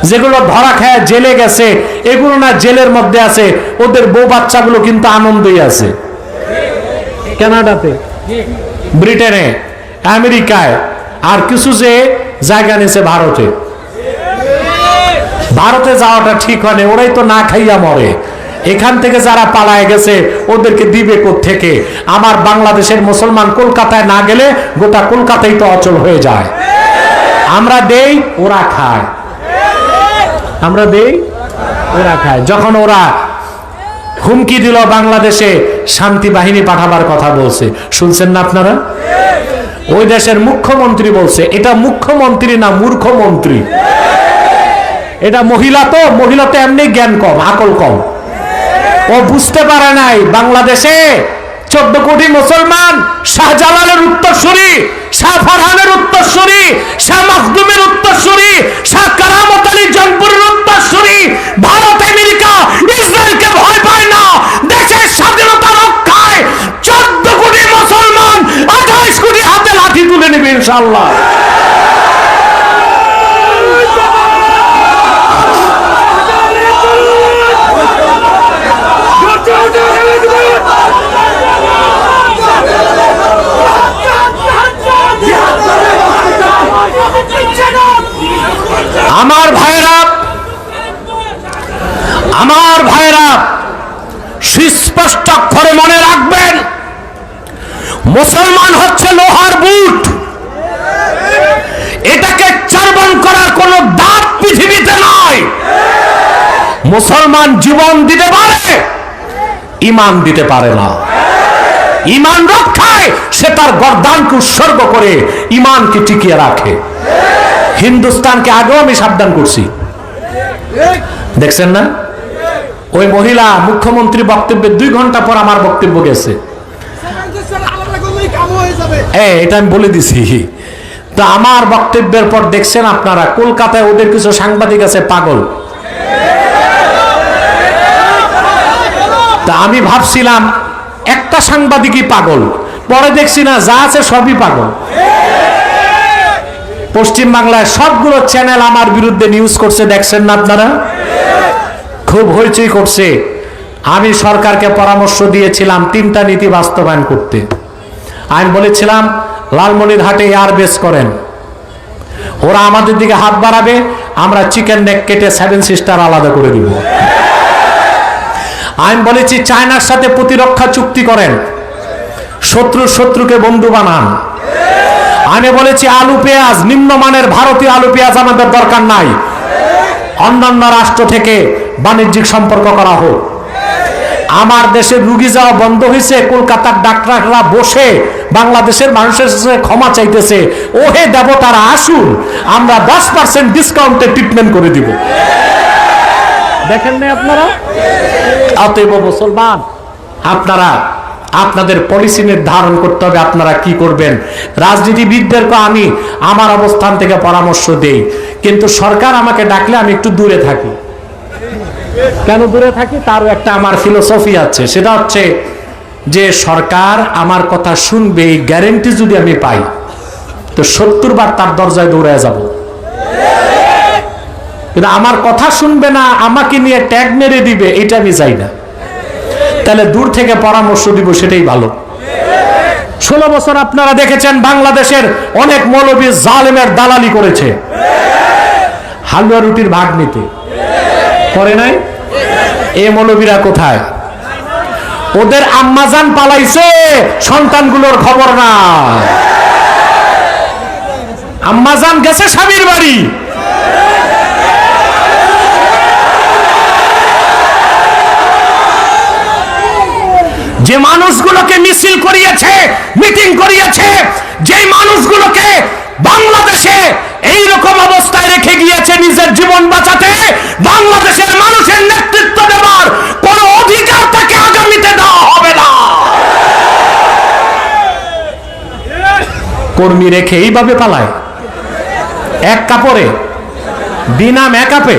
যেগুলো ধরা খায় জেলে গেছে, এগুলো না জেলের মধ্যে আছে, ওদের বউ বাচ্চাগুলো কিন্তু আনন্দই আছে। কানাডাতে, ব্রিটেনে, আমেরিকায়, আর কিছু যে জায়গা নিয়েছে ভারতে। ভারতে যাওয়াটা ঠিক হয় না, ওরাই তো না খাইয়া মরে। এখান থেকে যারা পালায় গেছে ওদেরকে দিবে কোত্থেকে? আমার বাংলাদেশের মুসলমান কলকাতায় না গেলে গোটা কলকাতাই তো অচল হয়ে যায়। আমরা দেই, ওরা খায়। আমরা দেই, ওরা খায়। যখন ওরা হুমকি দিল বাংলাদেশে শান্তি বাহিনী পাঠাবার কথা বলছে, শুনছেন না আপনারা? ওই দেশের মুখ্যমন্ত্রী বলছে, এটা মুখ্যমন্ত্রী না মূর্খমন্ত্রী। এটা মহিলা তো, মহিলা তো এমনি জ্ঞান কম, আকল কম। ও বুঝতে পারে নাই বাংলাদেশে 14 কোটি মুসলমান, শাহজালালের উত্তরসূরি, শাহ ফারহানের উত্তরসূরি, শাহ মখদুমের উত্তরসূরি, শাহ কারামত আলী জনপুরের উত্তরসূরি। ভারত, আমেরিকা, ইসরায়েলকে ভয় পায় না। দেশের স্বাধীনতা রক্ষায় 14 কোটি মুসলমান 28 কোটি হাতে লাঠি তুলে নেবে ইনশাআল্লাহ। আমার ভাইরা সুস্পষ্ট অক্ষরে মনে রাখবেন, মুসলমান হচ্ছে লোহার বুট। এটাকে চারবন করার কোন দাঁত পৃথিবীতে নয়। মুসলমান জীবন দিতে পারে, ঈমান দিতে পারে না। ঈমান রক্ষায় সে তার গর্দানকে উৎসর্গ করে ঈমানকে টিকিয়ে রাখে। হিন্দুস্তানকে আগেও আমি সাবধান করছি, দেখছেন না? ওই মহিলা মুখ্যমন্ত্রী বক্তব্যের 2 ঘন্টা পর আমার বক্তব্য গেছে। এটা আমি বলে দিছি। তো আমার বক্তব্যের পর দেখছেন আপনারা, কলকাতায় ওদের কিছু সাংবাদিক আছে পাগল। তা আমি ভাবছিলাম একটা সাংবাদিকই পাগল, পরে দেখছি না, যা আছে সবই পাগল। পশ্চিম বাংলায় সবগুলো চ্যানেল আমার বিরুদ্ধে নিউজ করছে, দেখছেন না আপনারা? খুব হইচই করছে। আমি সরকারকে পরামর্শ দিয়েছিলাম 3টা নীতি বাস্তবায়ন করতে। আমি বলেছিলাম লালমনিরহাটে এয়ারবেস করেন, ওরা আমাদের দিকে হাত বাড়াবে, আমরা চিকেন নেক কেটে 7 সিস্টার আলাদা করে দিব। আমি বলেছি চায়নার সাথে প্রতিরক্ষা চুক্তি করেন, শত্রুকে বন্ধু বানান। আমি বলেছি আলু পেঁয়াজ, নিম্নমানের ভারতীয় আলু পেঁয়াজ আমাদের দরকার নাই, অন্যান্য রাষ্ট্র থেকে বাণিজ্যিক সম্পর্ক করা হোক। আমার দেশের রুগী যাওয়া বন্ধ হয়েছে, কলকাতার ডাক্তাররা বসে বাংলাদেশের মানুষের কাছে ক্ষমা চাইতেছে, ওহে দেবতারা আসুন, আমরা 10% ডিসকাউন্টে ট্রিটমেন্ট করে দিব। দেখেন না আপনারা? অতএব মুসলমান, আপনারা আপনাদের পলিসি নির্ধারণ করতে হবে, আপনারা কি করবেন। রাজনীতিবিদদেরকে আমি আমার অবস্থান থেকে পরামর্শ দেই, কিন্তু সরকার আমাকে ডাকলে আমি একটু দূরে থাকি। কেন দূরে থাকি? তারও একটা আমার ফিলোসফি আছে, সেটা হচ্ছে যে সরকার আমার কথা শুনবে এই গ্যারেন্টি যদি আমি পাই, তো 70 বার তার দরজায় দৌড়ায় যাব। কিন্তু আমার কথা শুনবে না, আমাকে নিয়ে ট্যাগ মেরে দিবে, এটা আমি চাই না। তাহলে দূর থেকে পরামর্শ দিব, সেটাই ভালো। 16 বছর আপনারা দেখেছেন বাংলাদেশের অনেক মৌলবী জালেমের দালালি করেছে হালুয়া রুটির ভাগ নিতে, করে নাই? এই মৌলবীরা কোথায়? ওদের আম্মাজান পালাইছে, সন্তানগুলোর খবর না। আম্মাজান গেছে স্বামীর বাড়ি, যে মানুষগুলোকে মিছিল করিয়েছে, মিটিং করিয়েছে, যে মানুষগুলোকে বাংলাদেশে এই রকম অবস্থায় রেখে গিয়েছে নিজের জীবন বাঁচাতে, বাংলাদেশের মানুষের নেতৃত্ব দেওয়ার কোন অধিকার তাকে আগামীতে দেওয়া হবে না। কর্মী রেখে এইভাবে পালায়, এক কাপড়ে, বিনা মেকআপে।